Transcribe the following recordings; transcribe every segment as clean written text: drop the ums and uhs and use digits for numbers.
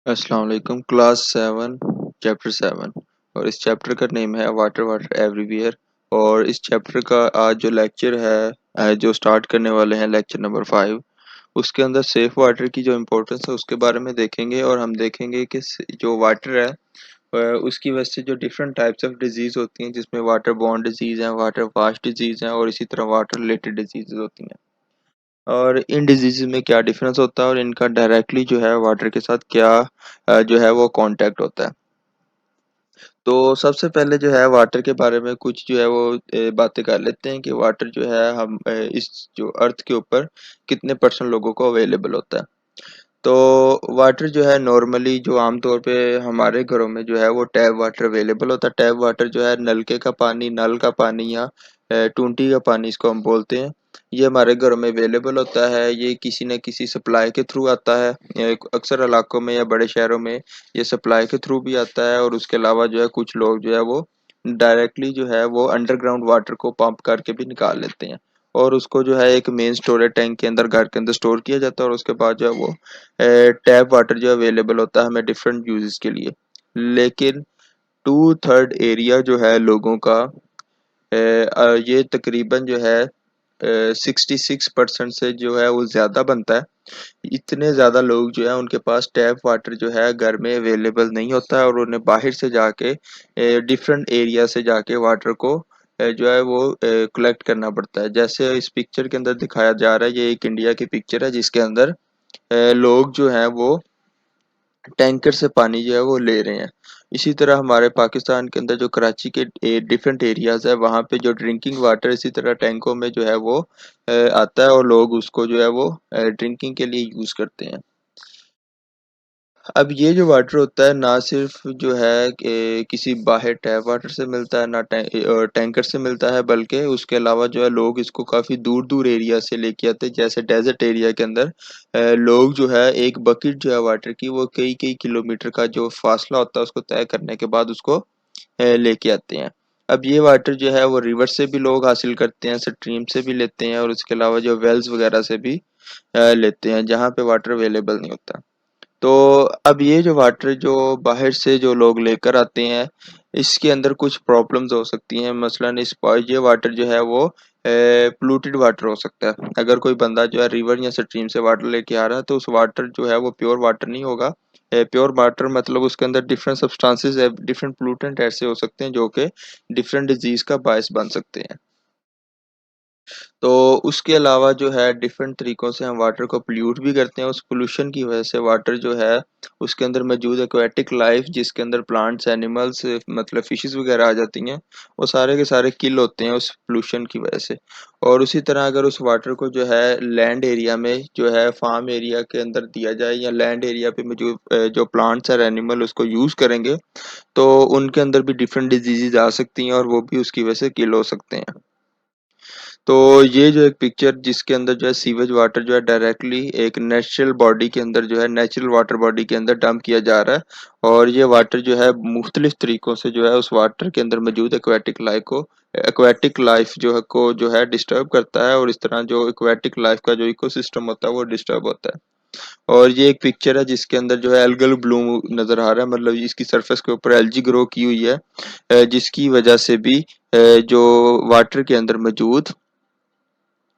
अस्सलाम वालेकुम। Class 7 chapter 7 और इस चैप्टर का नेम है वाटर वाटर एवरीवेयर। और इस चैप्टर का आज जो लेक्चर है जो स्टार्ट करने वाले हैं लेक्चर नंबर 5, उसके अंदर सेफ वाटर की जो इम्पोर्टेंस है उसके बारे में देखेंगे। और हम देखेंगे कि जो वाटर है उसकी वजह से जो डिफरेंट टाइप्स ऑफ डिजीज़ होती हैं, जिसमें वाटर बॉर्न डिजीज़ हैं, वाटर वाश डिजीज़ हैं और इसी तरह वाटर रिलेटेड डिजीज़ होती हैं। और इन डिजीज़ में क्या डिफरेंस होता है और इनका डायरेक्टली जो है वाटर के साथ क्या जो है वो कांटेक्ट होता है। तो सबसे पहले जो है वाटर के बारे में कुछ जो है वो बातें कर लेते हैं कि वाटर जो है हम इस जो अर्थ के ऊपर कितने परसेंट लोगों को अवेलेबल होता है। तो वाटर जो है नॉर्मली जो आमतौर पे हमारे घरों में जो है वो टैप वाटर अवेलेबल होता है। टैप वाटर जो है नलके का पानी, नल का पानी या टूंटी का पानी इसको हम बोलते हैं। ये हमारे घरों में अवेलेबल होता है। ये किसी न किसी सप्लाई के थ्रू आता है। अक्सर इलाकों में या बड़े शहरों में ये सप्लाई के थ्रू भी आता है। और उसके अलावा जो है कुछ लोग जो है वो डायरेक्टली जो है वो अंडरग्राउंड वाटर को पंप करके भी निकाल लेते हैं। और उसको जो है एक मेन स्टोरेज टैंक के अंदर घर के अंदर स्टोर किया जाता है। और उसके बाद जो है वो टैप वाटर जो अवेलेबल होता है हमें डिफरेंट यूजेस के लिए। लेकिन 2/3 एरिया जो है लोगों का ये तकरीबन जो है 66% से जो है वो ज़्यादा बनता है। इतने ज़्यादा लोग जो है उनके पास टैप वाटर जो है घर में अवेलेबल नहीं होता है और उन्हें बाहर से जाके डिफरेंट एरिया से जाके वाटर को जो है वो कलेक्ट करना पड़ता है। जैसे इस पिक्चर के अंदर दिखाया जा रहा है, ये एक इंडिया की पिक्चर है जिसके अंदर लोग जो हैं वो टैंकर से पानी जो है वो ले रहे हैं। इसी तरह हमारे पाकिस्तान के अंदर जो कराची के डिफरेंट एरियाज है वहाँ पे जो ड्रिंकिंग वाटर इसी तरह टैंकों में जो है वो आता है और लोग उसको जो है वो ड्रिंकिंग के लिए यूज़ करते हैं। अब ये जो वाटर होता है ना सिर्फ जो है कि किसी बाहर टैप वाटर से मिलता है ना टैंकर से मिलता है, बल्कि उसके अलावा जो है लोग इसको काफ़ी दूर दूर एरिया से लेके आते हैं। जैसे डेजर्ट एरिया के अंदर लोग जो है एक बकेट जो है वाटर की वो कई कई किलोमीटर का जो फासला होता है उसको तय करने के बाद उसको लेके आते हैं। अब ये वाटर जो है वो रिवर से भी लोग हासिल करते हैं, स्ट्रीम से भी लेते हैं और उसके अलावा जो वेल्स वगैरह से भी लेते हैं जहाँ पे वाटर अवेलेबल नहीं होता। तो अब ये जो वाटर जो बाहर से जो लोग लेकर आते हैं, इसके अंदर कुछ प्रॉब्लम्स हो सकती हैं। मसलन ये वाटर जो है वो पोल्यूटेड वाटर हो सकता है। अगर कोई बंदा जो है रिवर या स्ट्रीम से वाटर लेके आ रहा है तो उस वाटर जो है वो प्योर वाटर नहीं होगा। प्योर वाटर मतलब उसके अंदर डिफरेंट सब्सटेंसेस है, डिफरेंट पोल्यूटेंट ऐसे हो सकते हैं जो कि डिफरेंट डिजीज का बायस बन सकते हैं। तो उसके अलावा जो है डिफरेंट तरीकों से हम वाटर को पोल्यूट भी करते हैं। उस पोल्यूशन की वजह से वाटर जो है उसके अंदर मौजूद एक्वेटिक लाइफ जिसके अंदर प्लांट्स, एनिमल्स मतलब फिशेस वगैरह आ जाती हैं, वो सारे के सारे किल होते हैं उस पोल्यूशन की वजह से। और उसी तरह अगर उस वाटर को जो है लैंड एरिया में जो है फार्म एरिया के अंदर दिया जाए या लैंड एरिया पे मौजूद जो प्लांट्स और एनिमल उसको यूज़ करेंगे तो उनके अंदर भी डिफरेंट डिजीजेज आ सकती हैं और वो भी उसकी वजह से किल हो सकते हैं। तो ये जो एक पिक्चर जिसके अंदर जो है सीवेज वाटर जो है डायरेक्टली एक नेचुरल बॉडी के अंदर जो है नेचुरल वाटर बॉडी के अंदर डंप किया जा रहा है। और ये वाटर जो है मुख्तलिफ तरीकों से जो है उस वाटर के अंदर मौजूद एक्वेटिक लाइफ जो है डिस्टर्ब करता है। और इस तरह जो एक्वेटिक लाइफ का जो इकोसिस्टम होता है वो डिस्टर्ब होता है। और ये एक पिक्चर है जिसके अंदर जो है एल्गल ब्लूम नजर आ रहा है, मतलब इसकी सरफेस के ऊपर एल्गी ग्रो की हुई है जिसकी वजह से भी जो वाटर के अंदर मौजूद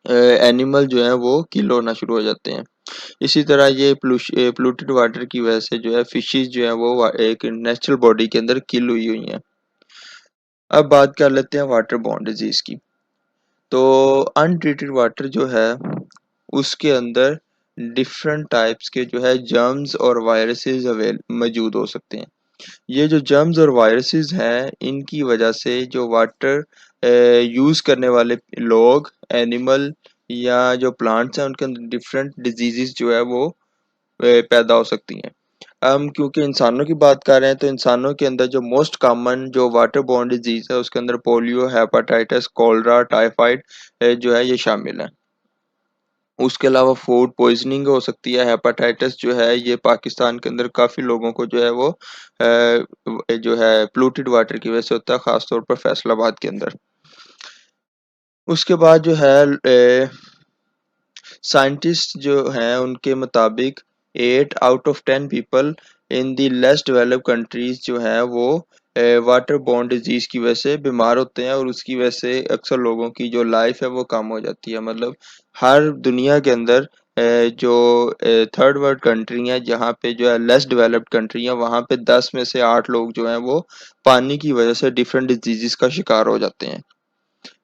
एनिमल जो है वो किल होना शुरू हो जाते हैं। इसी तरह ये पोल्यूटेड वाटर की वजह से जो है फिशेस जो है वो एक नेचुरल बॉडी के अंदर किल हुई हुई हैं। अब बात कर लेते हैं वाटर बॉर्न डिजीज की। तो अनट्रीटेड वाटर जो है उसके अंदर डिफरेंट टाइप्स के जो है जर्म्स और वायरसेस अवेल मौजूद हो सकते हैं। ये जो जर्म्स और वायरसेस हैं इनकी वजह से जो वाटर यूज़ करने वाले लोग, एनिमल या जो प्लांट्स हैं उनके अंदर डिफरेंट डिजीजेस जो है वो पैदा हो सकती हैं। हम क्योंकि इंसानों की बात कर रहे हैं तो इंसानों के अंदर जो मोस्ट कॉमन जो वाटर बॉर्न डिजीज है उसके अंदर पोलियो, हेपाटाइटिस, कॉलरा, टाइफाइड जो है ये शामिल है। उसके अलावा फूड पॉइजनिंग हो सकती है। हेपाटाइटिस जो है ये पाकिस्तान के अंदर काफ़ी लोगों को जो है वो जो है पोल्यूटेड वाटर की वजह से होता है, ख़ास तौर पर फैसलाबाद के अंदर। उसके बाद जो है साइंटिस्ट जो हैं उनके मुताबिक 8 out of 10 people in the less developed countries जो है वो वाटर बोर्न डिजीज की वजह से बीमार होते हैं और उसकी वजह से अक्सर लोगों की जो लाइफ है वो कम हो जाती है। मतलब हर दुनिया के अंदर जो थर्ड वर्ल्ड कंट्री है जहाँ पे जो है लेस डेवलप्ड कंट्री है वहाँ पे 10 में से 8 लोग जो हैं वो पानी की वजह से डिफरेंट डिजीजेस का शिकार हो जाते हैं।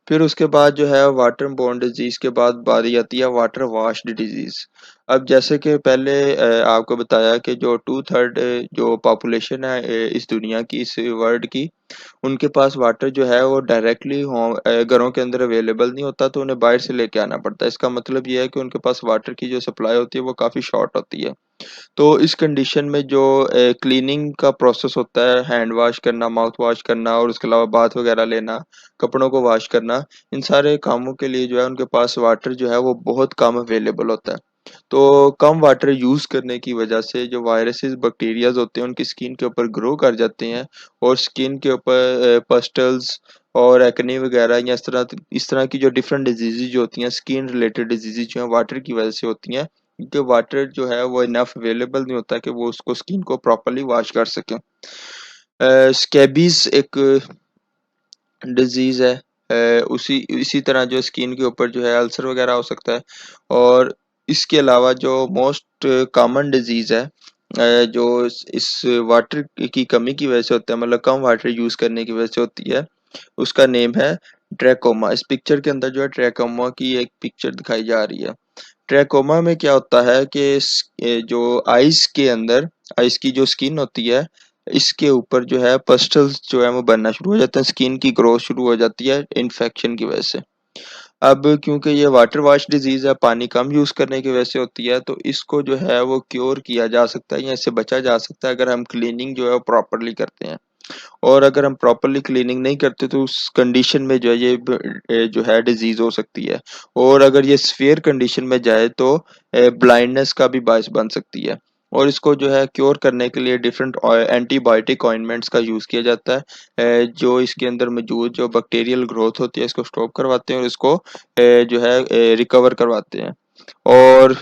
फिर उसके बाद जो है वाटर बोर्न डिजीज के बाद बारी आती है वाटर वाश्ड डिजीज। अब जैसे कि पहले आपको बताया कि जो 2/3 जो पॉपुलेशन है इस दुनिया की, इस वर्ल्ड की, उनके पास वाटर जो है वो डायरेक्टली घरों के अंदर अवेलेबल नहीं होता, तो उन्हें बाहर से लेके आना पड़ता है। इसका मतलब ये है कि उनके पास वाटर की जो सप्लाई होती है वो काफ़ी शॉर्ट होती है। तो इस कंडीशन में जो क्लीनिंग का प्रोसेस होता है, हैंड वॉश करना, माउथ वॉश करना और उसके अलावा बाथ वगैरह लेना, कपड़ों को वॉश करना, इन सारे कामों के लिए जो है उनके पास वाटर जो है वो बहुत कम अवेलेबल होता है। तो कम वाटर यूज़ करने की वजह से जो वायरसेस बैक्टीरियाज होते हैं उनकी स्किन के ऊपर ग्रो कर जाते हैं और स्किन के ऊपर पस्टल्स और एक्ने वगैरह या इस तरह की जो डिफरेंट डिजीजेज जो होती हैं, स्किन रिलेटेड डिजीजेज जो हैं वाटर की वजह से होती हैं, क्योंकि वाटर जो है वो इनफ अवेलेबल नहीं होता कि वो उसको स्किन को प्रॉपरली वॉश कर सके। स्कैबीज एक डिजीज है, उसी इसी तरह जो स्किन के ऊपर जो है अल्सर वगैरह हो सकता है। और इसके अलावा जो मोस्ट कॉमन डिजीज है जो इस वाटर की कमी की वजह से होता है, मतलब कम वाटर यूज करने की वजह से होती है, उसका नेम है ट्रैकोमा। इस पिक्चर के अंदर जो है ट्रैकोमा की एक पिक्चर दिखाई जा रही है। ट्रैकोमा में क्या होता है कि जो आइस के अंदर, आइस की जो स्किन होती है, इसके ऊपर जो है पस्टल्स जो है वो बनना शुरू हो जाते हैं, स्किन की ग्रोथ शुरू हो जाती है इन्फेक्शन की वजह से। अब क्योंकि ये वाटर वॉश डिजीज है, पानी कम यूज करने की वजह से होती है, तो इसको जो है वो क्योर किया जा सकता है या इससे बचा जा सकता है अगर हम क्लीनिंग जो है वो प्रॉपरली करते हैं। और अगर हम प्रॉपरली क्लीनिंग नहीं करते तो उस कंडीशन में जो है ये जो है डिजीज हो सकती है। और अगर ये सीवियर कंडीशन में जाए तो ब्लाइंडनेस का भी बायस बन सकती है। और इसको जो है क्योर करने के लिए डिफरेंट एंटीबायोटिक ऑइंटमेंट्स का यूज़ किया जाता है, जो इसके अंदर मौजूद जो बैक्टीरियल ग्रोथ होती है इसको स्टॉप करवाते हैं और इसको जो है रिकवर करवाते हैं। और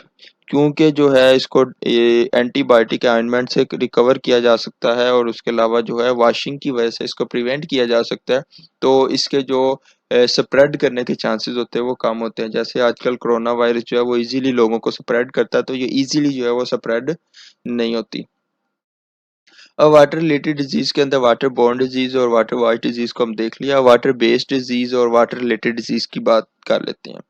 क्योंकि जो है इसको ये एंटीबायोटिक ऑइंटमेंट से रिकवर किया जा सकता है और उसके अलावा जो है वॉशिंग की वजह से इसको प्रिवेंट किया जा सकता है, तो इसके जो स्प्रेड करने के चांसेस होते हैं वो कम होते हैं। जैसे आजकल कोरोना वायरस जो है वो इजीली लोगों को स्प्रेड करता है, तो ये इजीली जो है वो स्प्रेड नहीं होती। अब वाटर रिलेटेड डिजीज के अंदर वाटर बोर्न डिजीज और वाटर वाइट डिजीज को हम देख लिया, वाटर बेस्ड डिजीज और वाटर रिलेटेड डिजीज की बात कर लेते हैं।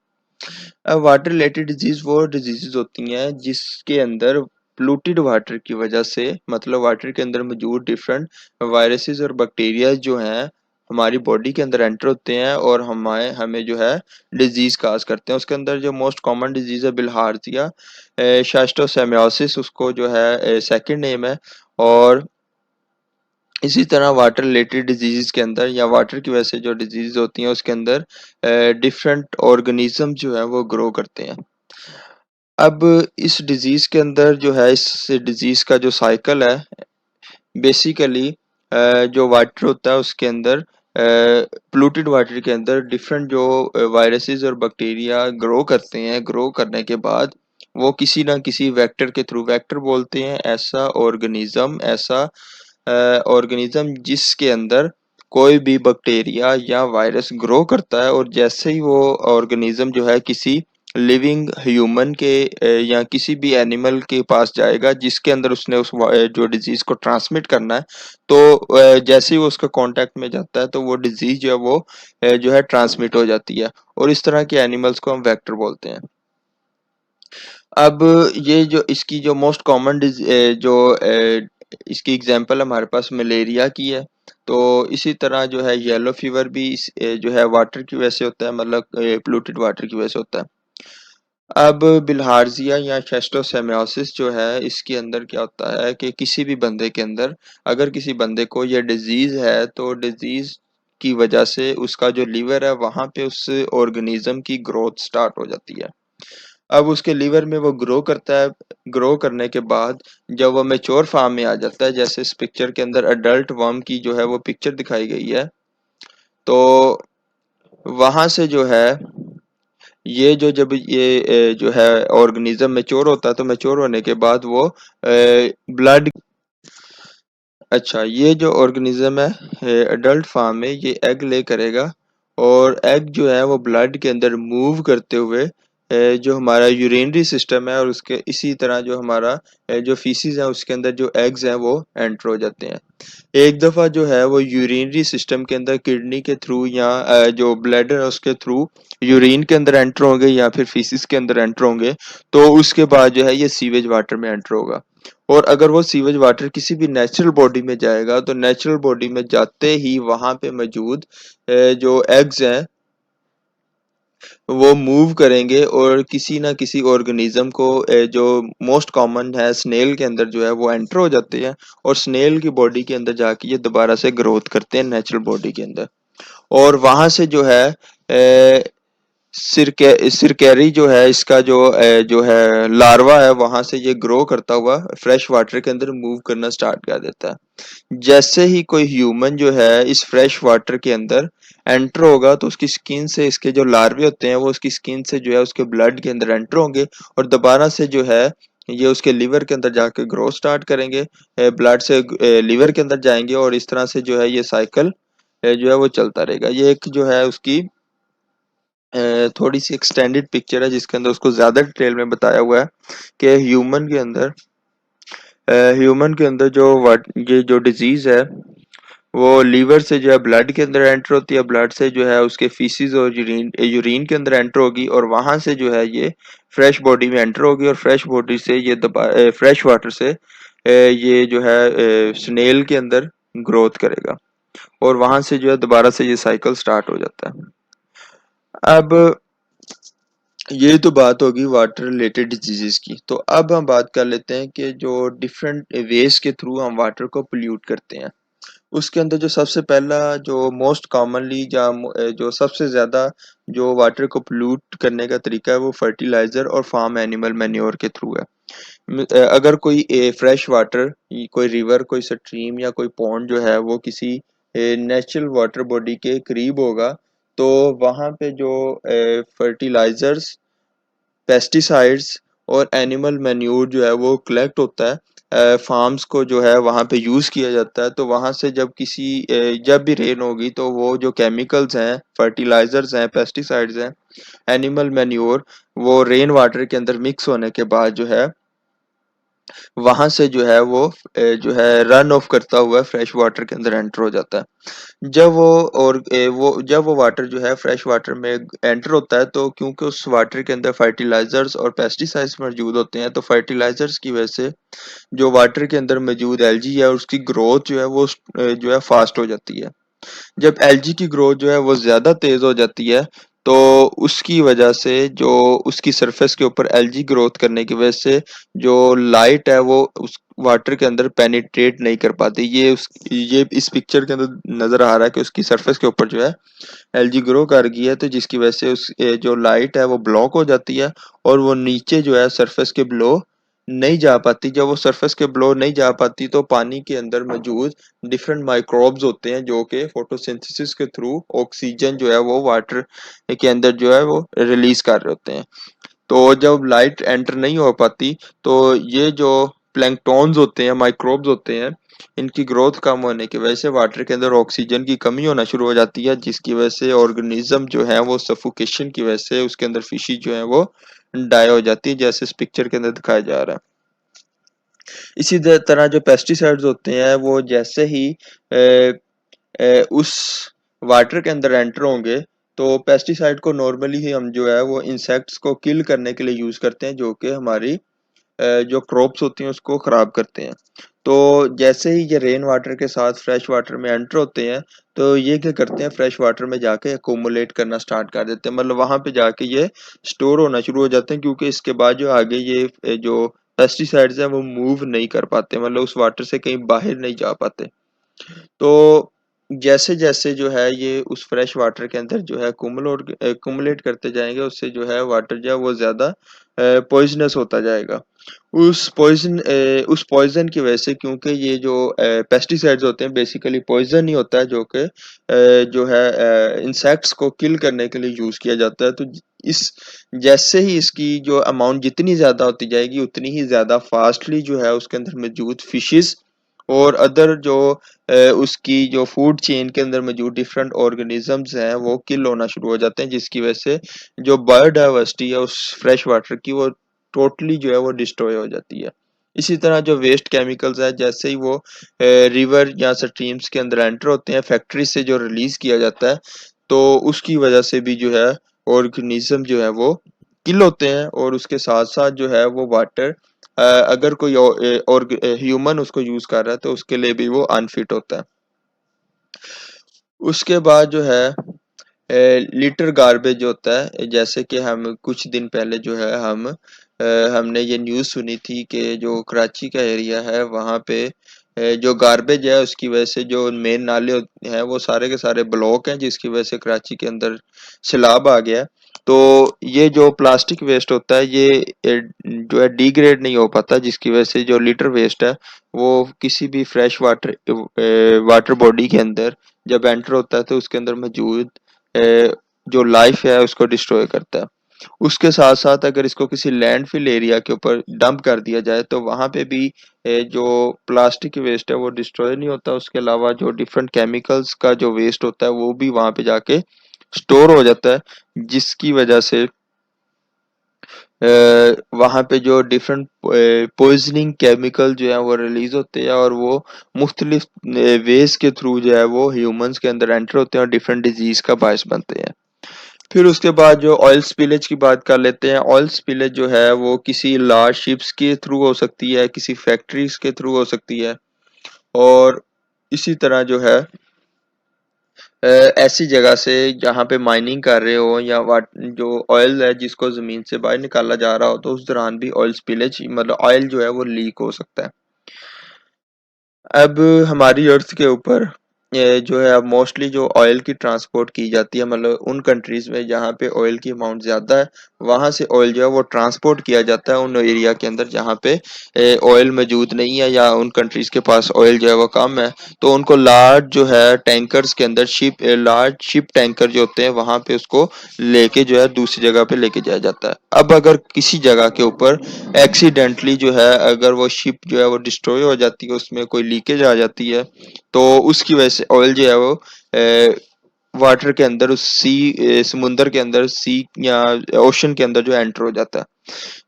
अब वाटर रिलेटेड डिजीज वो डिजीजेस होती हैं जिसके अंदर पोल्यूटेड वाटर की वजह से, मतलब वाटर के अंदर मौजूद डिफरेंट वायरसेस और बैक्टीरिया जो हैं हमारी बॉडी के अंदर एंटर होते हैं और हमें हमें जो है डिजीज काज करते हैं। उसके अंदर जो मोस्ट कॉमन डिजीज है बिल्हार्जिया, शास्टोसेमियोसिस उसको जो है सेकंड नेम है। और इसी तरह वाटर रिलेटेड डिजीज के अंदर या वाटर की वजह से जो डिजीज होती हैं उसके अंदर डिफरेंट ऑर्गेनिज्म जो है वो ग्रो करते हैं। अब इस डिजीज के अंदर जो है इस डिजीज का जो साइकिल है, बेसिकली जो वाटर होता है उसके अंदर पोल्यूटेड वाटर के अंदर डिफरेंट जो वायरसेस और बैक्टीरिया ग्रो करते हैं। ग्रो करने के बाद वो किसी ना किसी वेक्टर के थ्रू, वेक्टर बोलते हैं ऐसा ऑर्गेनिज्म, ऐसा ऑर्गेनिज्म जिसके अंदर कोई भी बैक्टीरिया या वायरस ग्रो करता है, और जैसे ही वो ऑर्गेनिज्म जो है किसी लिविंग ह्यूमन के या किसी भी एनिमल के पास जाएगा जिसके अंदर उसने जो डिजीज को ट्रांसमिट करना है, तो जैसे ही वो उसका कांटेक्ट में जाता है तो वो डिजीज जो है वो जो है ट्रांसमिट हो जाती है। और इस तरह के एनिमल्स को हम वेक्टर बोलते हैं। अब ये जो इसकी जो मोस्ट कॉमन जो इसकी एग्जांपल हमारे पास मलेरिया की है। तो इसी तरह जो है येलो फीवर भी जो है वाटर की वजह से होता है, मतलब पोल्यूटेड वाटर की वजह से होता है। अब बिल्हार्जिया या शेस्टोसेमियोसिस जो है इसके अंदर क्या होता है कि किसी भी बंदे के अंदर अगर किसी बंदे को ये डिजीज है तो डिजीज की वजह से उसका जो लीवर है वहां पे उस ऑर्गेनिज्म की ग्रोथ स्टार्ट हो जाती है। अब उसके लीवर में वो ग्रो करता है। ग्रो करने के बाद जब वो मैच्योर फॉर्म में आ जाता है, जैसे इस पिक्चर के अंदर अडल्ट वर्म की जो है वो पिक्चर दिखाई गई है, तो वहां से जो है ये जो जब ये जो है ऑर्गेनिज्म मैच्योर होता है तो मैच्योर होने के बाद वो ब्लड अच्छा, ये जो ऑर्गेनिज्म है एडल्ट फार्म में ये एग ले करेगा और एग जो है वो ब्लड के अंदर मूव करते हुए जो हमारा यूरिनरी सिस्टम है और उसके इसी तरह जो हमारा जो फीसिस है उसके अंदर जो एग्स हैं वो एंटर हो जाते हैं। एक दफ़ा जो है वो यूरिनरी सिस्टम के अंदर किडनी के थ्रू या जो ब्लैडर है उसके थ्रू यूरिन के अंदर एंटर होंगे या फिर फीसिस के अंदर एंटर होंगे, तो उसके बाद जो है ये सीवेज वाटर में एंटर होगा। और अगर वो सीवेज वाटर किसी भी नेचुरल बॉडी में जाएगा तो नेचुरल बॉडी में जाते ही वहां पे मौजूद जो एग्स हैं वो मूव करेंगे और किसी ना किसी ऑर्गेनिज्म को जो मोस्ट कॉमन है स्नेल के अंदर जो है वो एंटर हो जाते हैं और स्नेल की बॉडी के अंदर जाके ये दोबारा से ग्रोथ करते हैं नेचुरल बॉडी के अंदर। और वहां से जो है सिरकैरी जो है इसका जो है लार्वा है वहां से ये ग्रो करता हुआ फ्रेश वाटर के अंदर मूव करना स्टार्ट कर देता है। जैसे ही कोई ह्यूमन जो है इस फ्रेश वाटर के अंदर एंटर होगा तो उसकी स्किन से इसके जो लार्वे होते हैं वो उसकी स्किन से जो है उसके ब्लड के अंदर एंटर होंगे और दोबारा से जो है ये उसके लिवर के अंदर जाके ग्रो स्टार्ट करेंगे, ब्लड से लिवर के अंदर जाएंगे और इस तरह से जो है ये साइकिल जो है वो चलता रहेगा। ये एक जो है उसकी थोड़ी सी एक्सटेंडेड पिक्चर है जिसके अंदर उसको ज्यादा डिटेल में बताया हुआ है कि ह्यूमन के अंदर जो ये जो डिजीज है वो लीवर से जो है ब्लड के अंदर एंटर होती है, ब्लड से जो है उसके फीसिस और यूरिन यूरिन के अंदर एंटर होगी और वहां से जो है ये फ्रेश बॉडी में एंटर होगी और फ्रेश बॉडी से ये फ्रेश वाटर से ये जो है स्नेल के अंदर ग्रोथ करेगा और वहां से जो है दोबारा से ये साइकिल स्टार्ट हो जाता है। अब ये तो बात होगी वाटर रिलेटेड डिजीजेस की। तो अब हम बात कर लेते हैं कि जो डिफरेंट वेज के थ्रू हम वाटर को पोल्यूट करते हैं। उसके अंदर जो सबसे पहला जो मोस्ट कॉमनली जो सबसे ज़्यादा जो वाटर को पोल्यूट करने का तरीका है वो फर्टिलाइज़र और फार्म एनिमल मैन्योर के थ्रू है। अगर कोई फ्रेश वाटर कोई रिवर कोई स्ट्रीम या कोई पॉन्ड जो है वो किसी नेचुरल वाटर बॉडी के करीब होगा तो वहाँ पे जो फर्टिलाइजर्स पेस्टिसाइड्स और एनिमल मैन्योर जो है वो कलेक्ट होता है, फार्म्स को जो है वहाँ पे यूज़ किया जाता है। तो वहाँ से जब भी रेन होगी तो वो जो केमिकल्स हैं फर्टिलाइजर्स हैं पेस्टिसाइड्स हैं एनिमल मैन्योर वो रेन वाटर के अंदर मिक्स होने के बाद जो है वहां से जो है वो जो है रन ऑफ करता हुआ फ्रेश वाटर के अंदर एंटर हो जाता है। जब वो वाटर जो है फ्रेश वाटर में एंटर होता है तो क्योंकि उस वाटर के अंदर फर्टिलाइजर्स और पेस्टिसाइड्स मौजूद होते हैं तो फर्टिलाइजर्स की वजह से जो वाटर के अंदर मौजूद एल्गी है उसकी ग्रोथ जो है वो जो है फास्ट हो जाती है। जब एलजी की ग्रोथ जो है वो ज़्यादा तेज़ हो जाती है तो उसकी वजह से जो उसकी सरफेस के ऊपर एलजी ग्रोथ करने की वजह से जो लाइट है वो उस वाटर के अंदर पेनिट्रेट नहीं कर पाती। ये इस पिक्चर के अंदर नज़र आ रहा है कि उसकी सरफेस के ऊपर जो है एलजी ग्रो कर गई है तो जिसकी वजह से जो लाइट है वो ब्लॉक हो जाती है और वो नीचे जो है सरफेस के बिलो नहीं जा पाती। जब वो सरफेस के बिलो नहीं जा पाती तो पानी के अंदर मौजूद डिफरेंट माइक्रोब्स होते हैं जो कि फोटोसिंथेसिस के थ्रू ऑक्सीजन जो है वो वाटर के अंदर जो है वो रिलीज कर रहे होते हैं। तो जब लाइट एंटर नहीं हो पाती तो ये जो प्लैंकटॉन्स होते हैं माइक्रोब्स होते हैं इनकी ग्रोथ कम होने की वजह से वाटर के अंदर ऑक्सीजन की कमी होना शुरू हो जाती है जिसकी वजह से ऑर्गेनिज्म जो है वो सफोकेशन की वजह से उसके अंदर फिशी जो है वो डाई हो जाती है जैसे इस पिक्चर के अंदर दिखाया जा रहा है। इसी तरह जो पेस्टिसाइड्स होते हैं वो जैसे ही उस वाटर के अंदर एंटर होंगे तो पेस्टिसाइड को नॉर्मली ही हम जो है वो इंसेक्ट्स को किल करने के लिए यूज करते हैं जो कि हमारी जो क्रॉप्स होती हैं उसको खराब करते हैं। तो जैसे ही ये रेन वाटर के साथ फ्रेश वाटर में एंटर होते हैं तो ये क्या करते हैं फ्रेश वाटर में जाके अकोमुलेट करना स्टार्ट कर देते हैं, मतलब वहां पे जाके ये स्टोर होना शुरू हो जाते हैं क्योंकि इसके बाद जो आगे ये जो पेस्टिसाइड्स हैं वो मूव नहीं कर पाते, मतलब उस वाटर से कहीं बाहर नहीं जा पाते। तो जैसे-जैसे जो है ये उस फ्रेश वाटर के अंदर जो है कुमुलेट करते जाएँगे उससे जो है वाटर जो है वो ज़्यादा पॉइज़नस होता जाएगा। उस पॉइज़न की वजह से क्योंकि ये जो पेस्टिसाइड्स होते हैं बेसिकली पॉइज़न ही होता है जो कि जो है इंसेक्ट्स को किल करने के लिए यूज़ किया जाता है। तो इस जैसे ही इसकी जो अमाउंट जितनी ज़्यादा होती जाएगी उतनी ही ज़्यादा फ़ास्टली जो है उसके अंदर मौजूद फिशेज़ और अदर जो उसकी जो फूड चेन के अंदर मौजूद डिफरेंट ऑर्गेनिजम्स हैं वो किल होना शुरू हो जाते हैं, जिसकी वजह से जो बायोडाइवर्सिटी है उस फ्रेश वाटर की वो टोटली जो है वो डिस्ट्रॉय हो जाती है। इसी तरह जो वेस्ट केमिकल्स है जैसे ही वो रिवर या स्ट्रीम्स के अंदर एंटर होते हैं फैक्ट्री से जो रिलीज किया जाता है, तो उसकी वजह से भी जो है ऑर्गेनिज्म जो है वो किल होते हैं, और उसके साथ साथ जो है वो वाटर अगर कोई और ह्यूमन उसको यूज कर रहा है तो उसके लिए भी वो अनफिट होता है। उसके बाद जो है लिटर गार्बेज होता है, जैसे कि हम कुछ दिन पहले जो है हमने ये न्यूज़ सुनी थी कि जो कराची का एरिया है वहाँ पे जो गार्बेज है उसकी वजह से जो मेन नाले हैं वो सारे के सारे ब्लॉक हैं, जिसकी वजह से कराची के अंदर सैलाब आ गया। तो ये जो प्लास्टिक वेस्ट होता है ये जो है डिग्रेड नहीं हो पाता, जिसकी वजह से जो लिटर वेस्ट है वो किसी भी फ्रेश वाटर वाटर बॉडी के अंदर जब एंटर होता है तो उसके अंदर मौजूद जो लाइफ है उसको डिस्ट्रॉय करता है। उसके साथ साथ अगर इसको किसी लैंडफिल एरिया के ऊपर डंप कर दिया जाए तो वहां पे भी जो प्लास्टिक वेस्ट है वो डिस्ट्रॉय नहीं होता, उसके अलावा जो डिफरेंट केमिकल्स का जो वेस्ट होता है वो भी वहां पे जाके स्टोर हो जाता है, जिसकी वजह से वहाँ पे जो डिफरेंट पॉइजनिंग केमिकल जो है वो रिलीज होते हैं, और वो मुख्तलिफ वेज के थ्रू जो है वो ह्यूमंस के अंदर एंटर होते हैं और डिफरेंट डिजीज का बायस बनते हैं। फिर उसके बाद जो ऑयल स्पिलेज की बात कर लेते हैं। ऑयल स्पिलेज जो है वो किसी लार्ज शिप्स के थ्रू हो सकती है, किसी फैक्ट्रीज के थ्रू हो सकती है, और इसी तरह जो है ऐसी जगह से जहाँ पे माइनिंग कर रहे हो या वाट जो ऑयल है जिसको जमीन से बाहर निकाला जा रहा हो तो उस दौरान भी ऑयल स्पिलेज मतलब ऑयल जो है वो लीक हो सकता है। अब हमारी अर्थ के ऊपर जो है अब मोस्टली जो ऑयल की ट्रांसपोर्ट की जाती है, मतलब उन कंट्रीज में जहाँ पे ऑयल की अमाउंट ज़्यादा है वहाँ से ऑयल जो है वो ट्रांसपोर्ट किया जाता है उन एरिया के अंदर जहाँ पे ऑयल मौजूद नहीं है या उन कंट्रीज के पास ऑयल जो है वो कम है। तो उनको लार्ज जो है टैंकर्स के अंदर लार्ज शिप टैंकर जो होते हैं वहाँ पे उसको लेके जो है दूसरी जगह पे लेके जाया जाता है। अब अगर किसी जगह के ऊपर एक्सीडेंटली जो है अगर वो शिप जो है वो डिस्ट्रॉय हो जाती है, उसमें कोई लीकेज आ जाती है, तो उसकी वजह से ऑयल जो है वो वाटर के अंदर उस समुंदर के अंदर सी या ओशन के अंदर जो एंटर हो जाता है।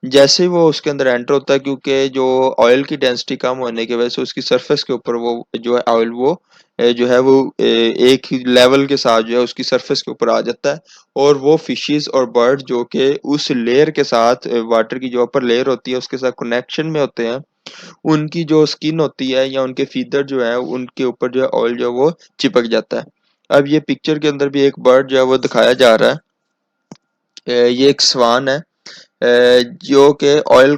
जैसे ही वो उसके अंदर एंटर होता है, क्योंकि जो ऑयल की डेंसिटी कम होने की वजह से उसकी सरफेस के ऊपर वो जो है ऑयल वो जो है वो एक ही लेवल के साथ जो है उसकी सरफेस के ऊपर आ जाता है, और वो फिशेस और बर्ड जो कि उस लेयर के साथ वाटर की जो अपर लेयर होती है उसके साथ कनेक्शन में होते हैं, उनकी जो स्किन होती है या उनके फीदर जो है उनके ऊपर जो है ऑयल जो है वो चिपक जाता है। अब ये पिक्चर के अंदर भी एक बर्ड जो है वो दिखाया जा रहा है। ये एक स्वान है जो कि ऑयल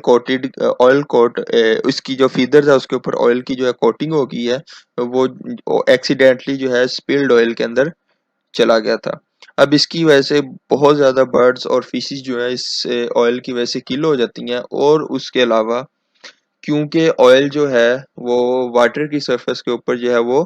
कोट उसकी जो फीदर्स है उसके ऊपर ऑयल की जो है कोटिंग हो गई है, वो एक्सीडेंटली जो है स्पिल्ड ऑयल के अंदर चला गया था। अब इसकी वजह से बहुत ज़्यादा बर्ड्स और फिशेस जो है इस ऑयल की वजह से किल हो जाती हैं, और उसके अलावा क्योंकि ऑयल जो है वो वाटर की सरफेस के ऊपर जो है वो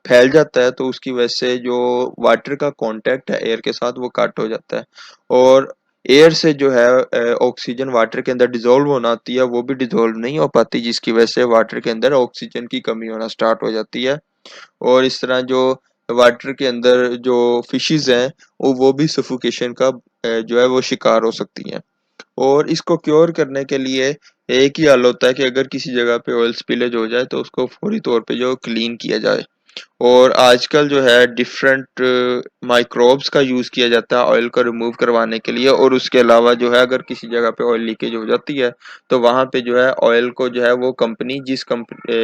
फैल जाता है, तो उसकी वजह से जो वाटर का कांटेक्ट है एयर के साथ वो कट हो जाता है, और एयर से जो है ऑक्सीजन वाटर के अंदर डिजोल्व होना आती है वो भी डिजोल्व नहीं हो पाती, जिसकी वजह से वाटर के अंदर ऑक्सीजन की कमी होना स्टार्ट हो जाती है, और इस तरह जो वाटर के अंदर जो फिशेस हैं वो भी सफोकेशन का जो है वो शिकार हो सकती हैं। और इसको क्योर करने के लिए एक ही हल होता है कि अगर किसी जगह पे ऑयल स्पिलेज हो जाए तो उसको फौरी तौर पे जो क्लीन किया जाए। और आजकल जो है डिफरेंट माइक्रोब्स का यूज किया जाता है ऑयल को रिमूव करवाने के लिए, और उसके अलावा जो है अगर किसी जगह पे ऑयल लीकेज हो जाती है तो वहां पे जो है ऑयल को जो है वो कंपनी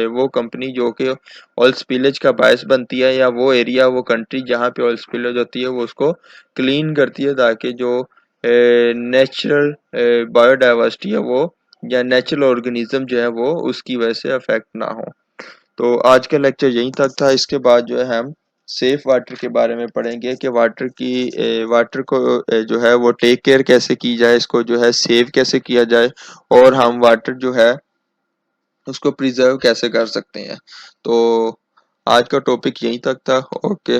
वो कंपनी जो कि ऑयल स्पिलेज का बायस बनती है या वो एरिया वो कंट्री जहाँ पे ऑयल स्पिलेज होती है वो उसको क्लीन करती है, ताकि जो नेचुरल बायोडाइवर्सिटी है वो या नेचुरल ऑर्गेनिज्म जो है वो उसकी वजह से अफेक्ट ना हो। तो आज का लेक्चर यहीं तक था। इसके बाद जो है हम सेफ वाटर के बारे में पढ़ेंगे कि वाटर को जो है वो टेक केयर कैसे की जाए, इसको जो है सेव कैसे किया जाए, और हम वाटर जो है उसको प्रिजर्व कैसे कर सकते हैं। तो आज का टॉपिक यहीं तक था। ओके।